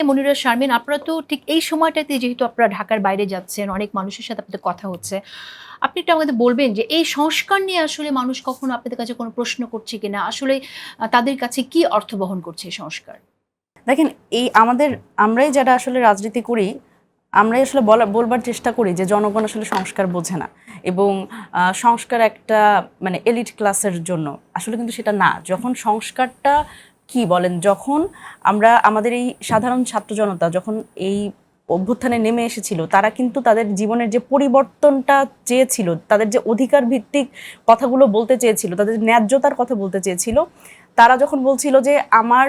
মনিরা শারমিন, আপনারা তো ঠিক এই সময়টাতে যেহেতু আপনারা ঢাকার বাইরে যাচ্ছেন, অনেক মানুষের সাথে আপনাদের কথা হচ্ছে, আপনি একটু আমাদের বলবেন যে এই সংস্কার নিয়ে আসলে মানুষ কখনো আপনাদের কাছে কোনো প্রশ্ন করছে কিনা, আসলে তাদের কাছে কি অর্থ বহন করছে এই সংস্কার? দেখেন, এই আমরাই যারা আসলে রাজনীতি করি, আমরাই আসলে বলবার চেষ্টা করি যে জনগণ আসলে সংস্কার বোঝে না, এবং সংস্কার একটা মানে এলিট ক্লাসের জন্য। আসলে কিন্তু সেটা না। যখন সংস্কারটা কি বলেন, যখন আমরা আমাদের এই সাধারণ ছাত্র জনতা যখন এই অভ্যুত্থানে নেমে এসেছিল, তারা কিন্তু তাদের জীবনের যে পরিবর্তনটা চেয়েছিল, তাদের যে অধিকার ভিত্তিক কথাগুলো বলতে চেয়েছিল, তাদের ন্যায্যতার কথা বলতে চেয়েছিল, তারা যখন বলছিল যে আমার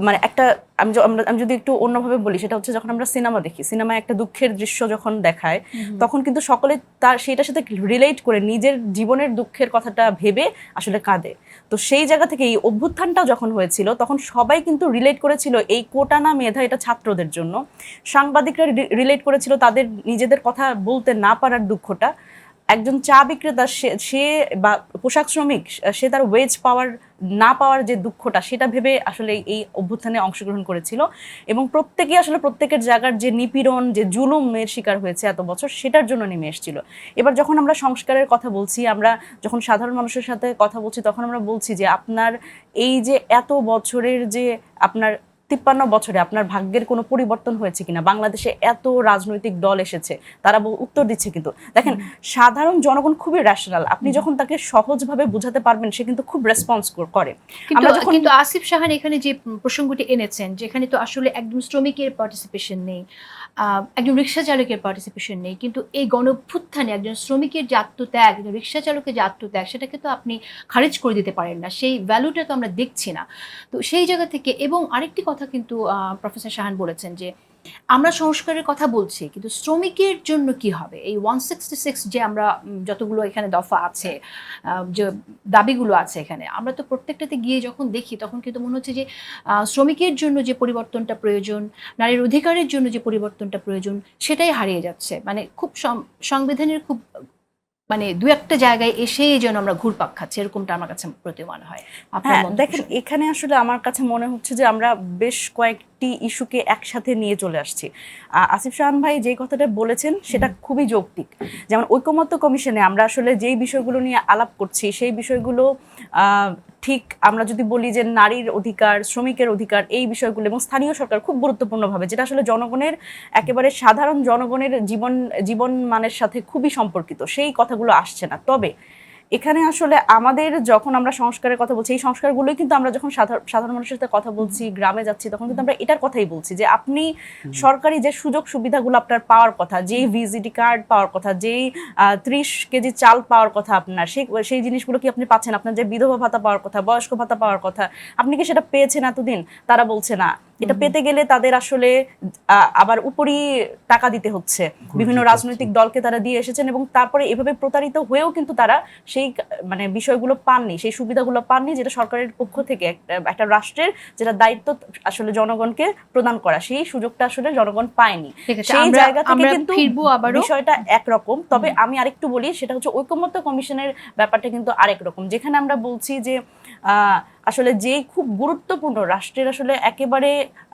মানে একটা আমি যদি একটু অন্যভাবে বলি, সেটা হচ্ছে যখন আমরা সিনেমা দেখি, সিনেমায় একটা দুঃখের দৃশ্য যখন দেখায়, তখন কিন্তু সকলে তার সেটার সাথে রিলেট করে নিজের জীবনের দুঃখের কথাটা ভেবে আসলে কাঁদে। তো সেই জায়গা থেকে এই অভ্যুত্থানটা যখন হয়েছিল, তখন সবাই কিন্তু রিলেট করেছিল এই কোটা না মেধা, এটা ছাত্রদের জন্য। সাংবাদিকরা রিলেট করেছিল তাদের নিজেদের কথা বলতে না পারার দুঃখটা। একজন চা বিক্রেতা সে বা পোশাক শ্রমিক, সে তার ওয়েজ না পাওয়ার যে দুঃখটা, সেটা ভেবে আসলে এই অভ্যুত্থানে অংশগ্রহণ করেছিল। এবং প্রত্যেকেই আসলে প্রত্যেকের জায়গার যে নিপীড়ন, যে জুলুমের শিকার হয়েছে এত বছর, সেটার জন্য নেমে এসেছিল। এবার যখন আমরা সংস্কারের কথা বলছি, আমরা যখন সাধারণ মানুষের সাথে কথা বলছি, তখন আমরা বলছি যে আপনার এই যে এত বছরের যে আপনার 53 বছরে আপনার ভাগ্যের কোনো পরিবর্তন হয়েছে কিনা? বাংলাদেশে এত রাজনৈতিক দল এসেছে, তারা উত্তর দিচ্ছে। কিন্তু দেখেন, সাধারণ জনগণ খুবই রেশনাল। আপনি যখন তাকে সহজভাবে বোঝাতে পারবেন, সে কিন্তু খুব রেসপন্স করে। কিন্তু আসিফ সাহান এখানে যে প্রসঙ্গটি এনেছেন, যেখানে তো আসলে একজন শ্রমিকের পার্টিসিপেশন নেই, একজন রিক্সা চালকের পার্টিসিপেশন নেই, কিন্তু এই গণঅভ্যুত্থানে একজন শ্রমিকের যে আত্মত্যাগ, একজন রিক্সা চালকের যে আত্মত্যাগ, সেটাকে তো আপনি খারিজ করে দিতে পারেন না। সেই ভ্যালুটা তো আমরা দেখছি না। তো সেই জায়গা থেকে, এবং আরেকটি কথা কিন্তু প্রফেসর শাহান বলেছেন যে আমরা সংস্কারের কথা বলছি, কিন্তু শ্রমিকের জন্য কি হবে? এই 166 যে আমরা যতগুলো এখানে দফা আছে, যে দাবিগুলো আছে এখানে, আমরা তো প্রত্যেকটাতে গিয়ে যখন দেখি, তখন কিন্তু মনে হচ্ছে যে শ্রমিকের জন্য যে পরিবর্তনটা প্রয়োজন, নারীর অধিকারের জন্য যে পরিবর্তনটা প্রয়োজন, সেটাই হারিয়ে যাচ্ছে। মানে খুব সংবিধানের খুব মানে দু একটা জায়গায় এসেই যেন আমরা ঘুরপাক খাচ্ছি, এরকমটা আমার কাছে প্রতীয়মান হয়। হ্যাঁ, দেখেন, এখানে আসলে আমার কাছে মনে হচ্ছে যে আমরা বেশ কয়েকটি ইস্যুকে একসাথে নিয়ে চলে আসছি। আসিফ সাহান ভাই যে কথাটা বলেছেন, সেটা খুবই যৌক্তিক। যেমন ঐকমত্য কমিশনে আমরা আসলে যেই বিষয়গুলো নিয়ে আলাপ করছি, সেই বিষয়গুলো ঠিক আমরা যদি বলি যে নারীর অধিকার, শ্রমিকের অধিকার, এই বিষয়গুলো এবং স্থানীয় সরকার খুব গুরুত্বপূর্ণভাবে, যেটা আসলে জনগণের একেবারে সাধারণ জনগণের জীবন মানের সাথে খুবই সম্পর্কিত, সেই কথাগুলো আসছে না। তবে এখানে আসলে আমাদের যখন আমরা সংস্কারের কথা বলছি, এই সংস্কারগুলোই কিন্তু আমরা যখন সাধারণ মানুষের সাথে কথা বলছি, গ্রামে যাচ্ছি, তখন কিন্তু আমরা এটার কথাই বলছি যে আপনি সরকারি যে সুযোগ সুবিধাগুলো আপনার পাওয়ার কথা, যেই ভিজিটি কার্ড পাওয়ার কথা, যেই 30 কেজি চাল পাওয়ার কথা, আপনার সেই জিনিসগুলো কি আপনি পাচ্ছেন? আপনার যে বিধবা ভাতা পাওয়ার কথা, বয়স্ক ভাতা পাওয়ার কথা, আপনি কি সেটা পেয়েছেন এতদিন? তারা বলছে না। এটা পেতে গেলে তাদের আসলে আবার উপরই টাকা দিতে হচ্ছে। বিভিন্ন রাজনৈতিক দলকে তারা দিয়ে এসেছেন, এবং তারপরে এভাবে প্রতারিত হয়েও কিন্তু তারা সেই মানে বিষয়গুলো পাননি, সেই সুবিধাগুলো পাননি, যেটা সরকারের পক্ষ থেকে একটা রাষ্ট্রের যেটা দায়িত্ব আসলে জনগণকে প্রদান করা, সেই সুযোগটা আসলে জনগণ পায়নি। সেই জায়গা থেকে কিন্তু বিষয়টা একরকম। তবে আমি আরেকটু বলি, সেটা হচ্ছে ঐকমত্য কমিশনের ব্যাপারটা কিন্তু আরেক রকম, যেখানে আমরা বলছি যে আসলে যেই খুব গুরুত্বপূর্ণ রাষ্ট্রের আসলে একেবারে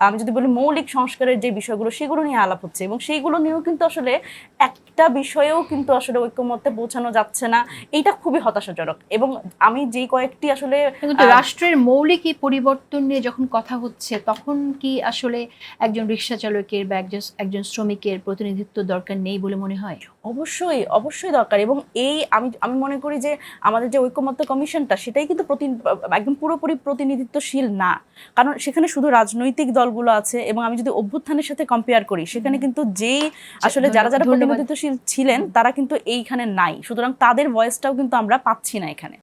আমি যদি বলি মৌলিক সংস্কারের যে বিষয়গুলো, সেগুলো নিয়ে আলাপ হচ্ছে, এবং সেইগুলো নিয়েও কিন্তু আসলে একটা বিষয়েও কিন্তু আসলে ঐকমত্যে পৌঁছানো যাচ্ছে না। এইটা খুবই হতাশাজনক। এবং আমি যেই কয়েকটি আসলে রাষ্ট্রের মৌলিক এই পরিবর্তন নিয়ে যখন কথা হচ্ছে, তখন কি আসলে একজন রিক্সা চালকের বা একজন শ্রমিকের প্রতিনিধিত্ব দরকার নেই বলে মনে হয়? অবশ্যই অবশ্যই দরকার। এবং আমি মনে করি যে আমাদের যে ঐকমত্য কমিশনটা, সেটাই কিন্তু একদম পুরোপুরি প্রতিনিধিত্বশীল না। কারণ সেখানে শুধু রাজনৈতিক দলগুলো আছে, এবং আমি যদি অভ্যুত্থানের সাথে কম্পেয়ার করি, সেখানে কিন্তু যেই আসলে যারা প্রতিনিধিত্বশীল ছিলেন, তারা কিন্তু এইখানে নাই। সুতরাং তাদের ভয়েসটাও কিন্তু আমরা পাচ্ছি না এখানে।